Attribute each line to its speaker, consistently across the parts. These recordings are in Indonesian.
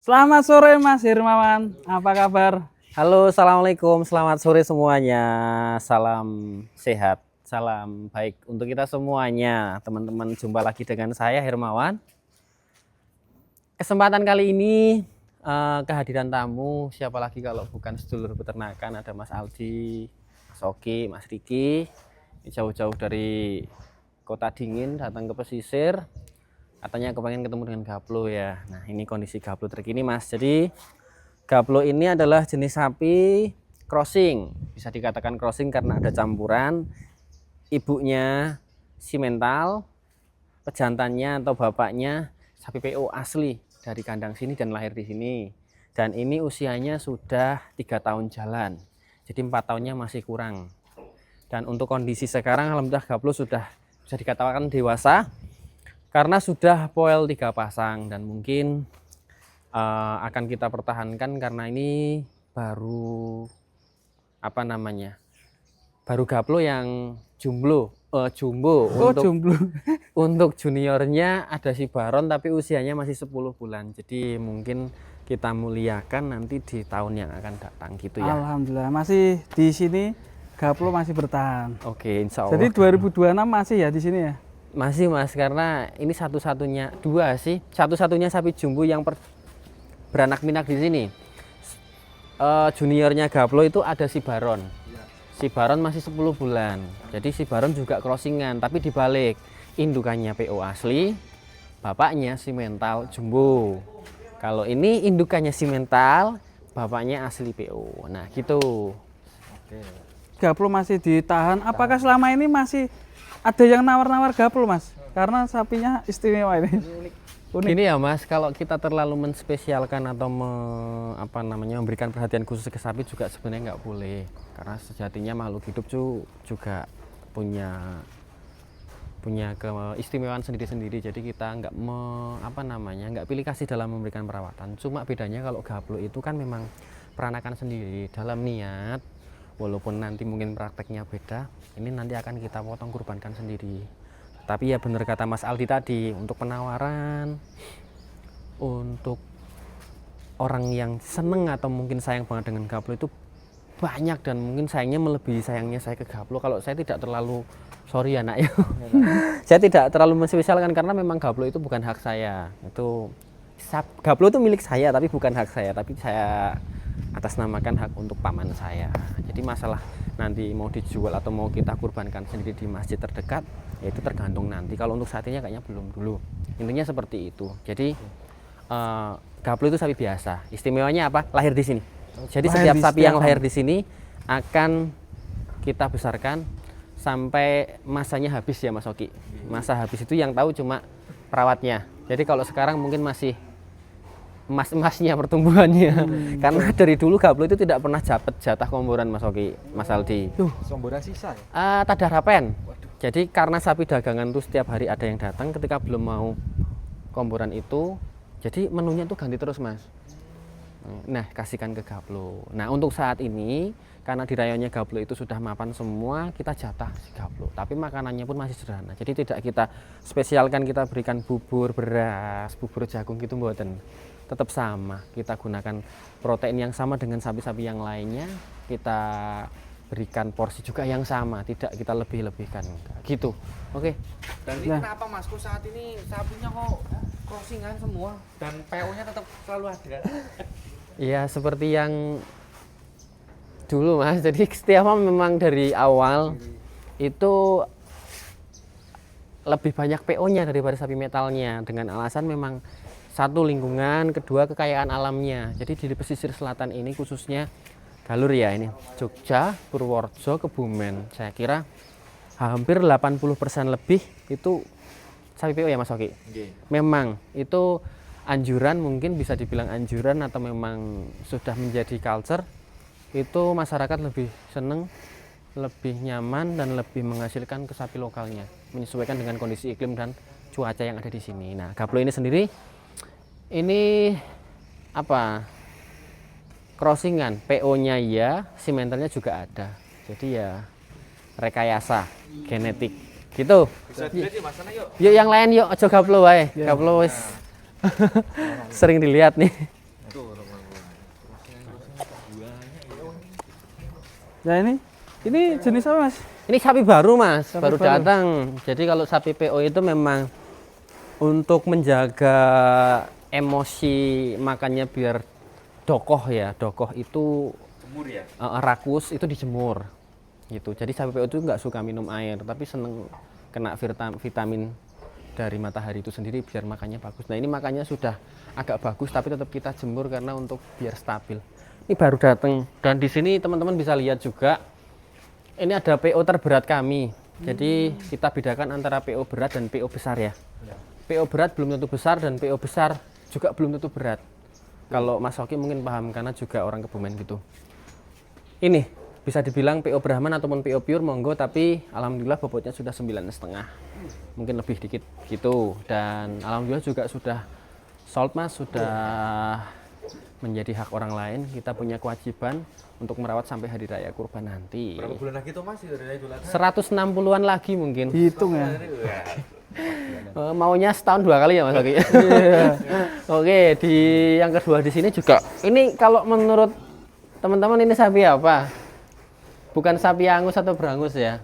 Speaker 1: Selamat sore Mas Hermawan, apa kabar?
Speaker 2: Halo, assalamualaikum, selamat sore semuanya. Salam sehat, salam baik untuk kita semuanya. Teman-teman, jumpa lagi dengan saya Hermawan. Kesempatan kali ini kehadiran tamu, siapa lagi kalau bukan sedulur peternakan, ada Mas Aldi, Mas Oki, Mas Riki. Ini jauh-jauh dari kota dingin datang ke pesisir. Katanya kepengen ketemu dengan Gaplo ya. Nah, ini kondisi Gaplo terkini Mas. Jadi Gaplo ini adalah jenis sapi crossing. Bisa dikatakan crossing karena ada campuran ibunya simental, pejantannya atau bapaknya sapi PO asli dari kandang sini dan lahir di sini. Dan ini usianya sudah 3 tahun jalan. Jadi 4 tahunnya masih kurang. Dan untuk kondisi sekarang alhamdulillah Gaplo sudah bisa dikatakan dewasa karena sudah poel 3 pasang dan mungkin akan kita pertahankan karena ini baru baru Gaplo yang jumbo
Speaker 1: Jomblo.
Speaker 2: untuk juniornya ada si Baron tapi usianya masih 10 bulan, jadi mungkin kita muliakan nanti di tahun yang akan datang gitu ya.
Speaker 1: Alhamdulillah masih di sini, Gaplo masih bertahan.
Speaker 2: Oke, insya Allah.
Speaker 1: Jadi 2026 masih ya di sini ya?
Speaker 2: Masih Mas, karena ini satu-satunya sapi jumbo yang beranak pinak di sini. Juniornya Gaplo itu ada si Baron. Si Baron masih 10 bulan. Jadi si Baron juga crossingan, tapi dibalik. Indukannya PO asli, bapaknya simental jumbo. Kalau ini indukannya simental, bapaknya asli PO. Nah, gitu.
Speaker 1: Gaplo masih ditahan. Apakah selama ini masih ada yang nawar-nawar Gaplo, Mas? Karena sapinya istimewa ini. Unik.
Speaker 2: Ini ya Mas, kalau kita terlalu menspesialkan atau memberikan perhatian khusus ke sapi juga sebenarnya nggak boleh, karena sejatinya makhluk hidup juga punya keistimewaan sendiri-sendiri. Jadi kita nggak pilih kasih dalam memberikan perawatan. Cuma bedanya kalau Gaplo itu kan memang peranakan sendiri dalam niat, walaupun nanti mungkin prakteknya beda, ini nanti akan kita potong kurbankan sendiri. Tapi ya benar kata Mas Aldi tadi, untuk penawaran, untuk orang yang seneng atau mungkin sayang banget dengan Gaplo itu banyak, dan mungkin sayangnya melebihi sayangnya saya ke Gaplo. Kalau saya tidak terlalu, sorry ya nak ya, saya tidak terlalu menspesialkan karena memang Gaplo itu bukan hak saya. Gaplo itu milik saya tapi bukan hak saya, tapi saya atasnamakan hak untuk paman saya. Jadi masalah nanti mau dijual atau mau kita kurbankan sendiri di masjid terdekat, ya itu tergantung nanti. Kalau untuk saat ini kayaknya belum dulu. Intinya seperti itu. Jadi Gaplo itu sapi biasa. Istimewanya apa? Lahir di sini. Jadi setiap sapi yang lahir di sini akan kita besarkan sampai masanya habis ya Mas Oki. Masa habis itu yang tahu cuma perawatnya. Jadi kalau sekarang mungkin masih emas-emasnya pertumbuhannya. Karena dari dulu Gaplo itu tidak pernah dapat jatah komboran Mas Oki, Mas Aldi.
Speaker 3: Komboran sisa ya?
Speaker 2: Tadarapen. Jadi karena sapi dagangan itu setiap hari ada yang datang, ketika belum mau komboran itu, jadi menunya itu ganti terus Mas. Nah, kasihkan ke Gaplo. Nah, untuk saat ini karena di rayonnya Gaplo itu sudah mapan semua, kita jatah si Gaplo. Tapi makanannya pun masih sederhana. Jadi tidak kita spesialkan, kita berikan bubur beras, bubur jagung gitu mboten. Tetap sama, kita gunakan protein yang sama dengan sapi-sapi yang lainnya, kita berikan porsi juga yang sama, tidak kita lebih-lebihkan gitu. Oke.
Speaker 3: Dan ini kenapa Mas, kok saat ini sapinya kok crossingan semua dan PO-nya tetap selalu ada?
Speaker 2: Ya seperti yang dulu Mas, jadi Setiawan memang dari awal itu lebih banyak PO-nya daripada sapi metalnya, dengan alasan memang satu lingkungan, kedua kekayaan alamnya. Jadi di pesisir selatan ini khususnya Galur ya, ini Jogja, Purworejo, Kebumen, saya kira hampir 80% lebih itu sapi PO ya Mas Oki. Memang itu anjuran, mungkin bisa dibilang anjuran atau memang sudah menjadi culture, itu masyarakat lebih seneng, lebih nyaman dan lebih menghasilkan ke sapi lokalnya, menyesuaikan dengan kondisi iklim dan cuaca yang ada di sini. Nah, Gaplo ini sendiri ini crossingan, PO-nya ya, simentalnya juga ada. Jadi ya rekayasa genetik gitu.
Speaker 3: Bisa dilihat ya Mas, sana yuk.
Speaker 2: Yuk yang lain yuk, aja Gaplo wae. Gaplo wis sering dilihat nih.
Speaker 1: Ya ini jenis apa Mas?
Speaker 2: Ini sapi baru Mas,
Speaker 1: Sapi
Speaker 2: baru
Speaker 1: baru.
Speaker 2: datang. Jadi kalau sapi PO itu memang untuk menjaga emosi makannya biar dokoh ya. Dokoh itu
Speaker 3: Jemur ya.
Speaker 2: rakus itu dijemur gitu. Jadi sapi PO itu nggak suka minum air, tapi seneng kena vitamin dari matahari itu sendiri biar makannya bagus. Nah ini makannya sudah agak bagus, tapi tetap kita jemur karena untuk biar stabil. Ini baru datang dan di sini teman-teman bisa lihat juga. Ini ada PO terberat kami. Jadi kita bedakan antara PO berat dan PO besar ya. PO berat belum tentu besar dan PO besar juga belum tentu berat. Kalau Mas Oki mungkin paham karena juga orang Kebumen gitu. Ini bisa dibilang PO Brahman ataupun PO pure monggo, tapi alhamdulillah bobotnya sudah 9,5. Mungkin lebih dikit gitu. Dan alhamdulillah juga sudah sold Mas, sudah menjadi hak orang lain. Kita punya kewajiban untuk merawat sampai hari raya kurban nanti.
Speaker 3: Berapa bulan lagi tuh Mas dari Idul Adha?
Speaker 2: 160-an lagi mungkin.
Speaker 1: Hitung ya.
Speaker 2: Maunya setahun 2 kali ya Mas Oki. Oke, di yang kedua di sini juga. Ini kalau menurut teman-teman ini sapi apa? Bukan sapi angus atau berangus ya.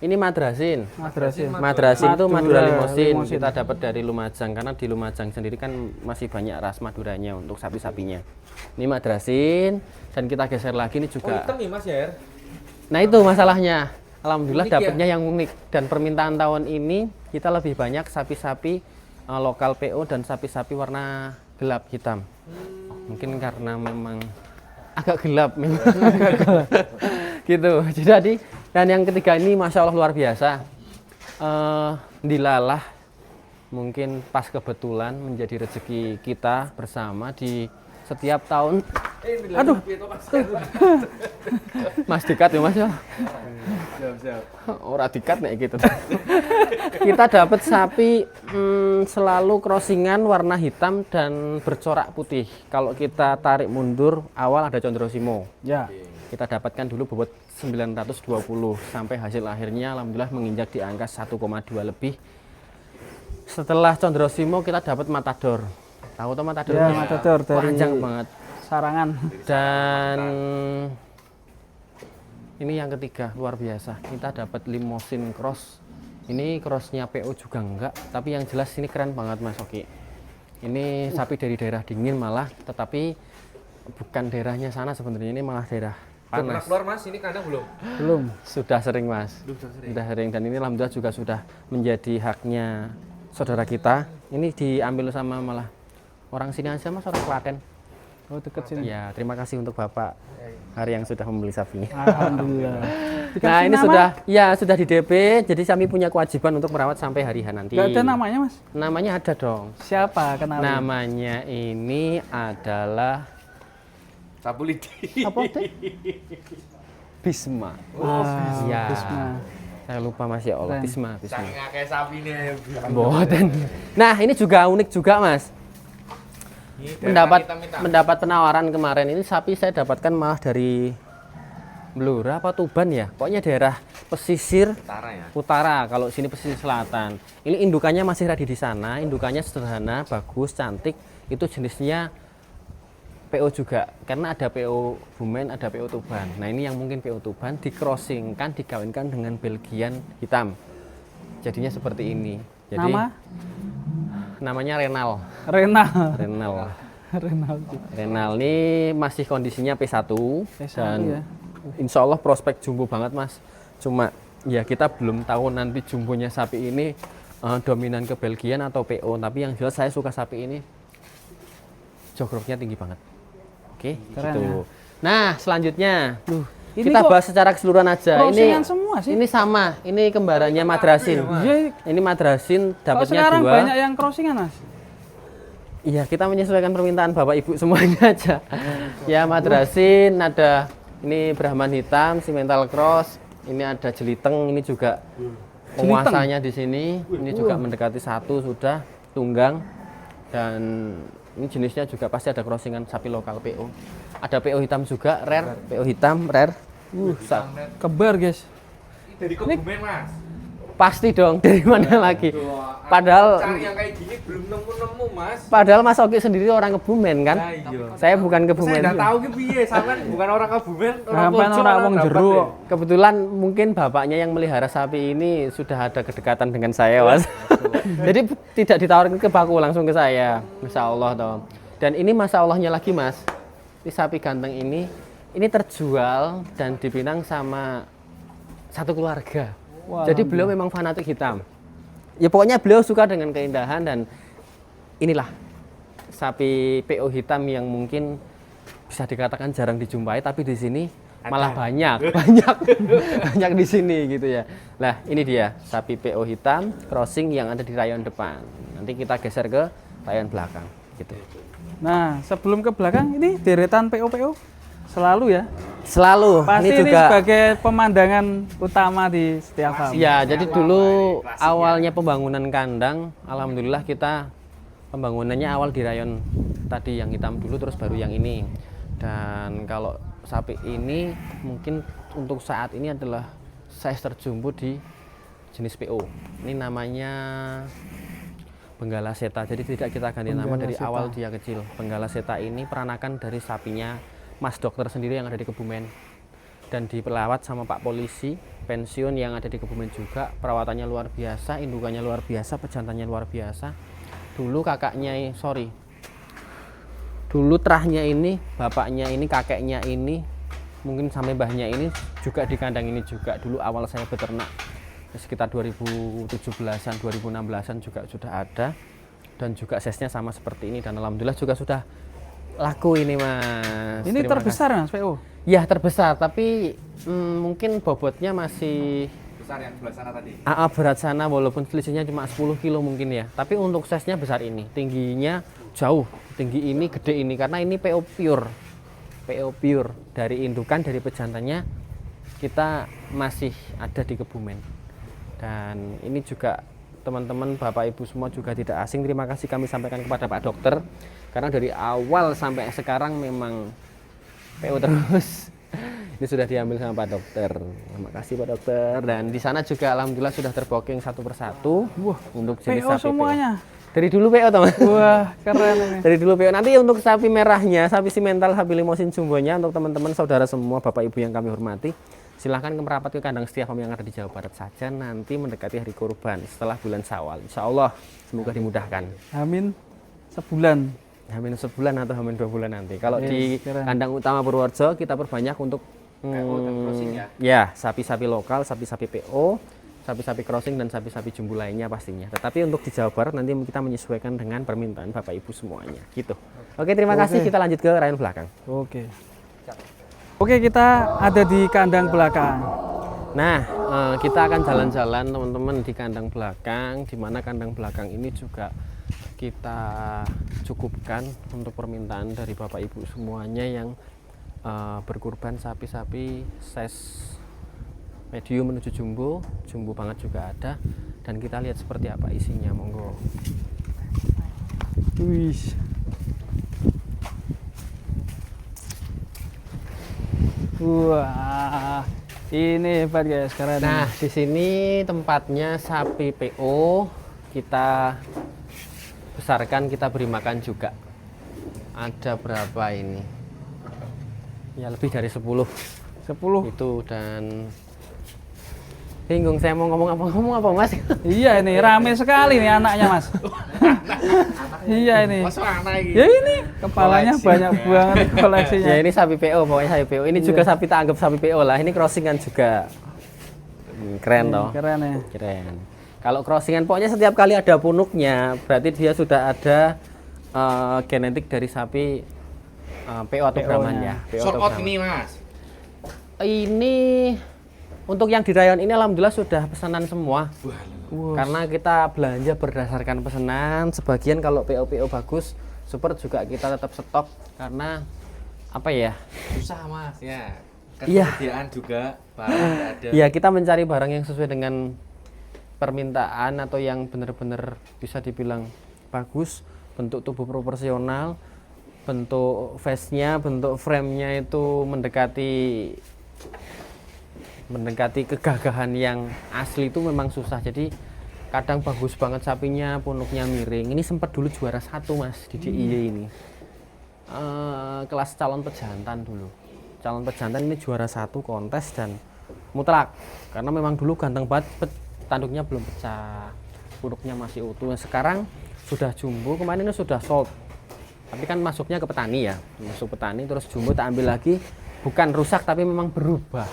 Speaker 2: Ini madrasin. Madrasin itu Madura Limosin. Kita dapat dari Lumajang karena di Lumajang sendiri kan masih banyak ras Maduranya untuk sapi-sapinya. Ini madrasin dan kita geser lagi ini
Speaker 3: Oh
Speaker 2: juga.
Speaker 3: hitam nih Mas ya?
Speaker 2: Nah itu masalahnya. Alhamdulillah
Speaker 3: Unik ya?
Speaker 2: dapatnya yang unik dan permintaan tahun ini kita lebih banyak sapi-sapi lokal PO dan sapi-sapi warna gelap hitam. Mungkin karena memang agak gelap memang. Gitu. Jadi dan yang ketiga ini masya Allah luar biasa. Dilalah mungkin pas kebetulan menjadi rezeki kita bersama di setiap tahun.
Speaker 1: Aduh.
Speaker 2: Mas dikat ya Mas ya.
Speaker 3: Siap.
Speaker 2: Ora dikat nek gitu. Kita dapat sapi selalu crossingan warna hitam dan bercorak putih. Kalau kita tarik mundur awal ada Condrosimo.
Speaker 1: Ya.
Speaker 2: Kita dapatkan dulu bobot 920 sampai hasil akhirnya alhamdulillah menginjak di angka 1,2 lebih. Setelah Condrosimo kita dapat Matador. Tahu toh Matador?
Speaker 1: Ya, Matador dari
Speaker 2: panjang banget.
Speaker 1: Sarangan.
Speaker 2: Dan ini yang ketiga luar biasa. Kita dapat Limosin Cross. Ini crossnya PO juga enggak, tapi yang jelas ini keren banget Mas Oki. Ini sapi dari daerah dingin malah, tetapi bukan daerahnya sana sebenarnya, ini malah daerah panas.
Speaker 3: Keluar Mas, ini kandang belum?
Speaker 1: Belum.
Speaker 2: Sudah sering Mas. Sudah sering dan ini alhamdulillah juga sudah menjadi haknya saudara kita. Ini diambil sama malah orang sini aja Mas, orang Klaten.
Speaker 1: Oh deket sini.
Speaker 2: Ya, terima kasih untuk Bapak Hari yang sudah membeli sapinya.
Speaker 1: Alhamdulillah.
Speaker 2: Nah,
Speaker 1: Dikasih
Speaker 2: ini
Speaker 1: nama?
Speaker 2: sudah di DP, jadi kami punya kewajiban untuk merawat sampai hari H nanti.
Speaker 1: Gak ada namanya Mas?
Speaker 2: Namanya ada dong.
Speaker 1: Siapa kenalin?
Speaker 2: Namanya ini adalah
Speaker 3: Sapu lidi.
Speaker 1: Apa teh?
Speaker 2: Bisma.
Speaker 1: Ya.
Speaker 2: Ya.
Speaker 1: Bisma.
Speaker 2: Saya lupa Mas ya Allah.
Speaker 1: Keren.
Speaker 2: Bisma.
Speaker 3: Saking akeh sapine.
Speaker 2: Mboten. Nah, ini juga unik juga Mas. Mendapat penawaran kemarin ini sapi saya dapatkan malah dari Blora apa Tuban ya. Pokoknya daerah pesisir
Speaker 3: Utara ya.
Speaker 2: utara, kalau sini pesisir selatan. Ini indukannya masih ready di sana, indukannya sederhana, bagus, cantik. Itu jenisnya PO juga, karena ada PO Bumen, ada PO Tuban. Nah ini yang mungkin PO Tuban dikrossingkan, dikawinkan dengan Belgian hitam. Jadinya seperti ini. Jadi, namanya Renal.
Speaker 1: Renal.
Speaker 2: Renal ini masih kondisinya P1, dan
Speaker 1: ya.
Speaker 2: insya Allah prospek jumbo banget Mas. Cuma ya kita belum tahu nanti jumbonya sapi ini dominan ke Belgian atau PO. Tapi yang jelas saya suka sapi ini, jogroknya tinggi banget. Oke,
Speaker 1: Keren,
Speaker 2: gitu.
Speaker 1: ya.
Speaker 2: Nah selanjutnya
Speaker 1: Ini
Speaker 2: kita
Speaker 1: kok
Speaker 2: bahas secara keseluruhan aja.
Speaker 1: crossingan semua sih?
Speaker 2: Ini sama, ini kembarannya madrasin.
Speaker 1: Iya.
Speaker 2: Ini madrasin
Speaker 1: Kok
Speaker 2: dapatnya
Speaker 1: sekarang
Speaker 2: 2.
Speaker 1: banyak yang crossingan Mas?
Speaker 2: Iya, kita menyesuaikan permintaan Bapak Ibu semuanya aja. Ya, madrasin, ada ini Brahman hitam, simental cross, ini ada jeliteng, ini juga penguasanya di sini. Ini juga mendekati 1 sudah, tunggang. Dan ini jenisnya juga pasti ada crossingan sapi lokal PO. Ada PO hitam juga, rare, PO hitam, rare.
Speaker 1: Kebar guys.
Speaker 3: Dari Kebumen Mas.
Speaker 2: Pasti dong, dari mana lagi? Padahal
Speaker 3: cari yang kayak gini belum nemu-nemu, Mas.
Speaker 2: Padahal Mas Oki sendiri orang Kebumen kan?
Speaker 3: Nah, iya.
Speaker 2: Saya bukan Kebumen.
Speaker 3: Saya enggak tahu ki piye, sampean bukan orang Kebumen,
Speaker 1: Sampean orang wong jero kok.
Speaker 2: Kebetulan mungkin bapaknya yang melihara sapi ini sudah ada kedekatan dengan saya, Mas. Jadi tidak ditawarkan ke baku, langsung ke saya. Masya Allah toh. Dan ini Masya Allahnya lagi, Mas. Ini sapi ganteng ini terjual dan dipinang sama satu keluarga.
Speaker 1: Wah,
Speaker 2: Jadi beliau memang fanatik hitam. Ya pokoknya beliau suka dengan keindahan dan inilah sapi PO hitam yang mungkin bisa dikatakan jarang dijumpai, tapi di sini malah banyak banyak di sini gitu ya. Nah ini dia sapi PO hitam crossing yang ada di rayon depan. Nanti kita geser ke rayon belakang gitu.
Speaker 1: Nah, sebelum ke belakang ini deretan PO-PO selalu ya.
Speaker 2: Selalu
Speaker 1: Pasti
Speaker 2: ini
Speaker 1: ini
Speaker 2: juga
Speaker 1: sebagai pemandangan utama di setiap farm.
Speaker 2: ya. Jadi dulu awalnya pembangunan kandang, alhamdulillah kita pembangunannya awal di rayon tadi yang hitam dulu, terus baru yang ini. Dan kalau sapi ini mungkin untuk saat ini adalah size terjumbo di jenis PO. Ini namanya Benggala Seta. Jadi tidak kita ganti nama
Speaker 1: Benggala
Speaker 2: dari
Speaker 1: Seta.
Speaker 2: awal dia kecil. Benggala Seta ini peranakan dari sapinya Mas Dokter sendiri yang ada di Kebumen. Dan diperawat sama Pak Polisi pensiun yang ada di Kebumen juga. Perawatannya luar biasa, indukannya luar biasa, pejantannya luar biasa. Dulu dulu terahnya ini, bapaknya ini, kakeknya ini, mungkin sampai mbahnya ini juga di kandang ini juga. Dulu awal saya beternak sekitar 2017-an, 2016-an juga sudah ada. Dan juga size-nya sama seperti ini dan alhamdulillah juga sudah laku ini, Mas.
Speaker 1: Ini
Speaker 2: Terima
Speaker 1: terbesar
Speaker 2: kasih.
Speaker 1: Mas PO.
Speaker 2: Ya terbesar, tapi mungkin bobotnya masih
Speaker 3: Besar yang sebelah sana tadi.
Speaker 2: berat sana, walaupun selisihnya cuma 10 kilo mungkin ya. Tapi untuk size-nya besar ini, tingginya jauh, tinggi ini, gede ini, karena ini PO pure dari indukan, dari pejantannya kita masih ada di Kebumen. Dan ini juga teman-teman Bapak Ibu semua juga tidak asing, terima kasih kami sampaikan kepada Pak Dokter karena dari awal sampai sekarang memang PO terus. Ini sudah diambil sama Pak Dokter. Terima kasih Pak Dokter. Dan di sana juga alhamdulillah sudah terbooking satu persatu.
Speaker 1: Wah,
Speaker 2: untuk jenis
Speaker 1: PO
Speaker 2: sapi
Speaker 1: semuanya.
Speaker 2: PO. Dari dulu PO teman.
Speaker 1: Wah, keren ini.
Speaker 2: Dari dulu PO. Nanti untuk sapi merahnya, sapi simental, sapi limosin jumbonya untuk teman-teman saudara semua Bapak Ibu yang kami hormati, silahkan merapat ke kandang setia farm yang ada di Jawa Barat saja nanti mendekati hari kurban setelah bulan Syawal. Insya Allah semoga dimudahkan.
Speaker 1: Amin. Sebulan.
Speaker 2: Hamin sebulan atau hamin 2 bulan nanti. Kalau
Speaker 1: Yes,
Speaker 2: di
Speaker 1: keren.
Speaker 2: kandang utama Purworejo kita perbanyak untuk
Speaker 3: crossing
Speaker 2: ya sapi-sapi lokal, sapi-sapi PO, sapi-sapi crossing dan sapi-sapi jumbo lainnya pastinya. Tetapi untuk di Jawa Barat nanti kita menyesuaikan dengan permintaan Bapak Ibu semuanya. Gitu. Oke, terima kasih. Kita lanjut ke rayon belakang.
Speaker 1: Oke. Oke, kita ada di kandang belakang.
Speaker 2: Nah, kita akan jalan-jalan teman-teman di kandang belakang, di mana kandang belakang ini juga kita cukupkan untuk permintaan dari Bapak Ibu semuanya yang berkurban sapi-sapi size medium menuju jumbo, jumbo banget juga ada. Dan kita lihat seperti apa isinya, monggo.
Speaker 1: Wih. Wah, ini hebat guys, keren.
Speaker 2: Nah, di sini tempatnya sapi PO kita besarkan, kita beri makan juga. Ada berapa ini? Ya lebih dari 10
Speaker 1: 10.
Speaker 2: itu. Dan bingung saya mau ngomong apa Mas.
Speaker 1: Iya, ini rame sekali nih anaknya Mas. Iya ini.
Speaker 3: Masuk anak ini.
Speaker 1: Ya ini kepalanya
Speaker 3: Koleksi.
Speaker 1: banyak banget koleksinya.
Speaker 2: Ya ini sapi PO, pokoknya sapi PO. Ini juga sapi tak anggap sapi PO lah. Ini crossingan juga. Keren toh.
Speaker 1: Keren ya.
Speaker 2: Keren. Kalau crossingan pokoknya setiap kali ada punuknya, berarti dia sudah ada genetik dari sapi PO atau Brahman ya. PO atau
Speaker 3: Shortout
Speaker 2: Brahman.
Speaker 3: ini, Mas.
Speaker 2: Ini untuk yang di rayon ini alhamdulillah sudah pesanan semua.
Speaker 1: Wah,
Speaker 2: Karena kita belanja berdasarkan pesanan. Sebagian kalau PO bagus, super juga kita tetap stok karena apa ya?
Speaker 3: Susah, Mas, ya.
Speaker 2: Iya.
Speaker 3: Ketersediaan juga barang nggak ada.
Speaker 2: Ya kita mencari barang yang sesuai dengan permintaan atau yang benar-benar bisa dibilang bagus, bentuk tubuh proporsional, bentuk face-nya, bentuk frame-nya itu mendekati mendekati kegagahan yang asli itu memang susah. Jadi kadang bagus banget sapinya, punuknya miring. Ini sempat dulu juara 1 Mas di DIY ini. Kelas calon pejantan dulu. Calon pejantan ini juara 1 kontes dan mutlak. Karena memang dulu ganteng banget, tanduknya belum pecah. Punuknya masih utuh. Sekarang sudah jumbo, kemarin ini sudah sold. Tapi kan masuknya ke petani ya. Masuk petani terus jumbo tak ambil lagi. Bukan rusak tapi memang berubah.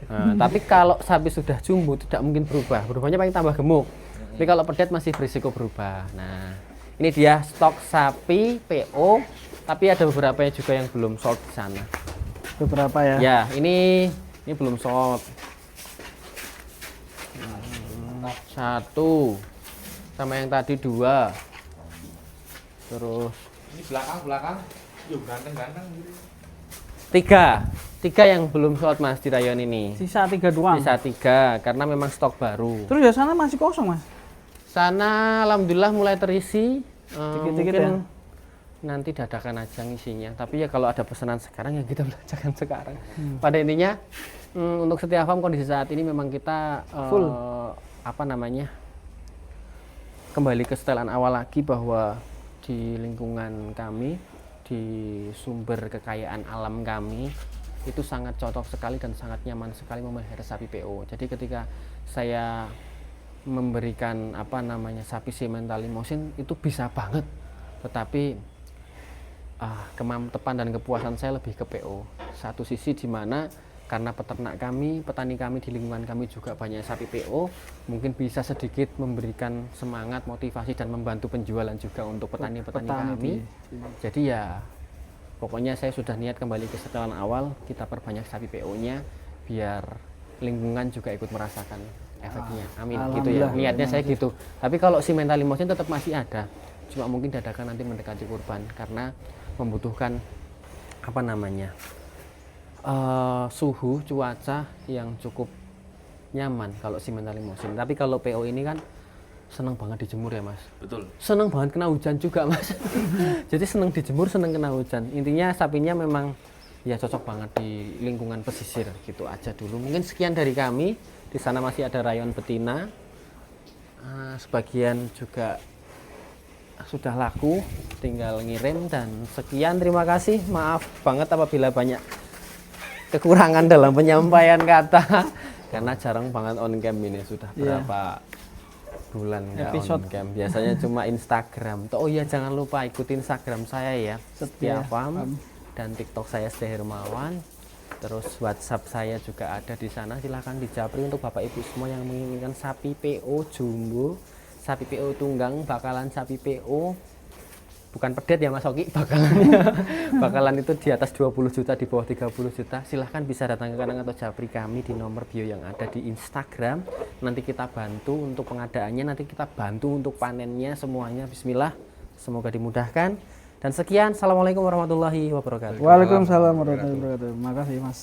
Speaker 2: Nah, tapi kalau sapi sudah jumbo tidak mungkin berubah. Berubahnya paling tambah gemuk. Tapi kalau pedet masih berisiko berubah. Nah, ini dia stok sapi PO, tapi ada beberapa juga yang belum sold di sana.
Speaker 1: Beberapa ya.
Speaker 2: Ya, ini belum sold. 1 sama yang tadi 2. Terus
Speaker 3: Ini belakang. Yuk ganteng-ganteng gitu.
Speaker 2: 3 yang belum sold Mas di rayon ini.
Speaker 1: Sisa 3 doang.
Speaker 2: Sisa 3 karena memang stok baru.
Speaker 1: Terus ya sana masih kosong Mas.
Speaker 2: Sana alhamdulillah mulai terisi.
Speaker 1: Dikit-dikit
Speaker 2: Mungkin
Speaker 1: ya?
Speaker 2: nanti dadakan aja ngisinya. Tapi ya kalau ada pesanan sekarang ya kita belajarkan sekarang. Pada intinya untuk setiap farm kondisi saat ini memang kita
Speaker 1: Full.
Speaker 2: Kembali ke setelan awal lagi bahwa di lingkungan kami, di sumber kekayaan alam kami itu sangat cocok sekali dan sangat nyaman sekali memelihara sapi PO. Jadi ketika saya memberikan sapi semental limosin itu bisa banget, tetapi kemantepan dan kepuasan saya lebih ke PO. Satu sisi di mana karena peternak kami, petani kami di lingkungan kami juga banyak sapi PO, mungkin bisa sedikit memberikan semangat, motivasi dan membantu penjualan juga untuk petani-petani kami. Jadi ya pokoknya saya sudah niat kembali ke setelan awal, kita perbanyak sapi PO-nya biar lingkungan juga ikut merasakan efeknya. Amin. Gitu ya. Niatnya saya gitu. Tapi kalau si mental limosin tetap masih ada. Cuma mungkin dadakan nanti mendekati kurban karena membutuhkan suhu cuaca yang cukup nyaman kalau si mental limosin. Tapi kalau PO ini kan seneng banget dijemur ya Mas.
Speaker 3: Betul.
Speaker 2: Seneng banget kena hujan juga Mas. Jadi seneng dijemur, seneng kena hujan. Intinya sapinya memang ya cocok banget di lingkungan pesisir gitu aja dulu. Mungkin sekian dari kami. Di sana masih ada rayon betina. Sebagian juga sudah laku, tinggal ngirim dan sekian. Terima kasih. Maaf banget apabila banyak kekurangan dalam penyampaian kata karena jarang banget on cam ini, sudah berapa bulan nggak on cam, biasanya cuma Instagram. Oh iya, jangan lupa ikuti Instagram saya ya, Setia Farm, dan TikTok saya Setia Hermawan. Terus WhatsApp saya juga ada di sana, silahkan dijapri untuk Bapak Ibu semua yang menginginkan sapi PO jumbo, sapi PO tunggang, bakalan sapi PO bukan pedet ya Mas Oki, bakalan itu di atas 20 juta, di bawah 30 juta. Silahkan bisa datang ke kandang atau japri kami di nomor bio yang ada di Instagram. Nanti kita bantu untuk pengadaannya, nanti kita bantu untuk panennya semuanya. Bismillah, semoga dimudahkan. Dan sekian, assalamualaikum warahmatullahi wabarakatuh.
Speaker 1: Waalaikumsalam warahmatullahi wabarakatuh. Makasih Mas.